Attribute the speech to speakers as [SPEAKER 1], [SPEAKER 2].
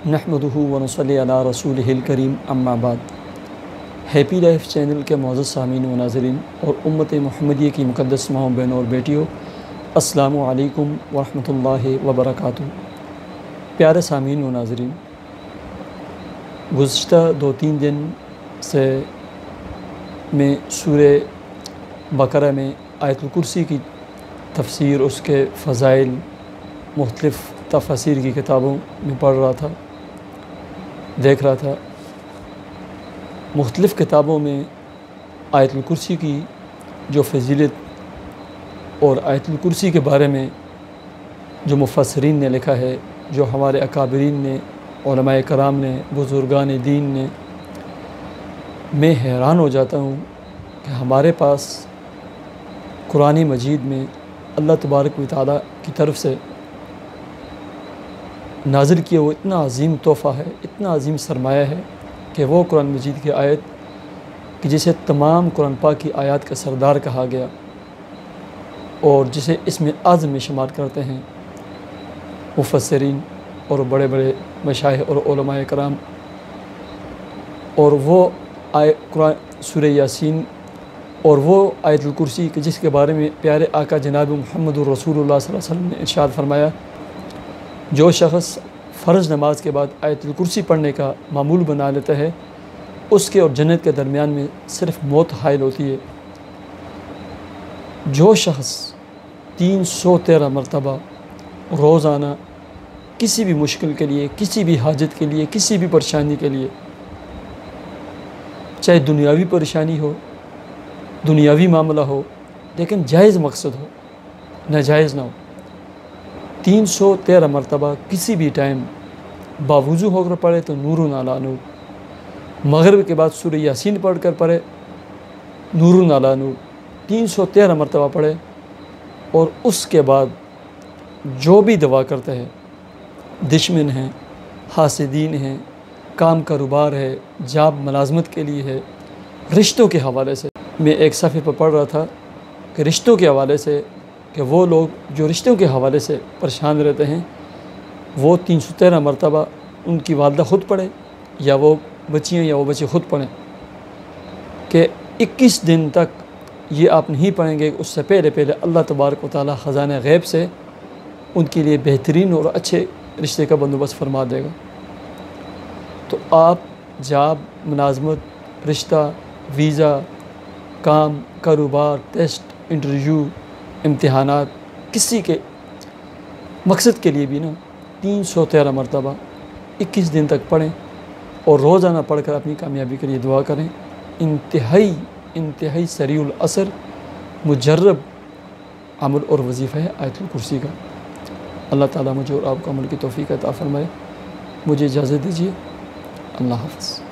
[SPEAKER 1] नहमदुहु व नसल्ली अला रसूलिहिल करीम अम्मा बाद। हैप्पी लाइफ चैनल के मुअज़्ज़ज़ सामीन व नाज़रीन और उम्मत मुहम्मदिया की मुक़द्दस माँ बहनों और बेटियों, अस्सलामु अलैकुम व रहमतुल्लाहि व बरकातुहू। प्यारे सामीन व नाज़रीन, गुज़िश्ता 2-3 दिन से मैं सूरे बकरा में आयतुल कुर्सी की तफसीर, उसके फ़ज़ाइल, मुख्तलिफ़ तफसीर की किताबों में पढ़ रहा था, देख रहा था। मुख्तलिफ़ किताबों में आयतुल कुर्सी की जो फ़ज़ीलत और आयतुल कुर्सी के बारे में जो मुफ़स्सिरीन ने लिखा है, जो हमारे अकाबिरीन ने, उलमाए कराम ने, बुज़ुर्गान दीन ने, मैं हैरान हो जाता हूँ कि हमारे पास कुरान मजीद में अल्लाह तबारक व तआला की तरफ से नाज़िल किया वो इतना अज़ीम तोहफ़ा है, इतना अज़ीम सरमाया है कि वो कुरान मजीद की आयत कि जिसे तमाम कुरान पाक की आयत का सरदार कहा गया और जिसे इसमें आज़म में शुमार करते हैं मुफ़स्सिरीन और बड़े बड़े मशाइख़ और उलमाए कराम, और वो कुरान सूरह यासीन और वो आयतुल कुर्सी कि जिसके बारे में प्यारे आका जनाब मुहम्मदुर रसूलुल्लाह सल्लल्लाहु अलैहि वसल्लम ने इरशाद फरमाया, जो शख़्स फ़र्ज़ नमाज के बाद आयतुल कुर्सी पढ़ने का मामूल बना लेता है, उसके और जन्नत के दरमियान में सिर्फ़ मौत हाइल होती है। जो शख़्स 313 मरतबा रोज़ाना किसी भी मुश्किल के लिए, किसी भी हाजत के लिए, किसी भी परेशानी के लिए, चाहे दुनियावी परेशानी हो, दुनियावी मामला हो, लेकिन जायज़ मकसद हो, नाजायज़ ना हो, 313 मरतबा किसी भी टाइम बावुज़ू होकर पढ़े तो नूरुन अला नूर, मग़रिब के बाद सूरह यासीन पढ़ कर पढ़े नूरुन अला नूर, 313 मरतबा पढ़े। और उसके बाद जो भी दुआ करते हैं, दुश्मन हैं, हासिदीन हैं, काम कारोबार है, जॉब मुलाजमत के लिए है, रिश्तों के हवाले से, मैं एक सफ़े पर पढ़ रहा था कि रिश्तों के हवाले से, कि वो लोग जो रिश्तों के हवाले से परेशान रहते हैं, वो 313 मरतबा उनकी वालदा ख़ुद पढ़े या वो बच्चियाँ या वो बच्चे ख़ुद पढ़ें, कि 21 दिन तक ये आप नहीं पढ़ेंगे, उससे पहले पहले अल्लाह तबारक व तआला ख़ज़ाने ग़ैब से उनके लिए बेहतरीन और अच्छे रिश्ते का बंदोबस्त फरमा देगा। तो आप जॉब, मुलाजमत, रिश्ता, वीज़ा, काम, कारोबार, टेस्ट, इंटरव्यू, इम्तिहानात, किसी के मकसद के लिए भी ना 313 मरतबा 21 दिन तक पढ़ें और रोज़ाना पढ़कर अपनी कामयाबी के लिए दुआ करें। इंतहाई सरीउल असर मुजर्रब अमल और वजीफ़ा है आयतुल कुर्सी का। अल्लाह ताला मुझे और आपको अमल की तौफ़ीक़ अता फ़रमाए। मुझे इजाज़त दीजिए। अल्लाह हाफ़िज़।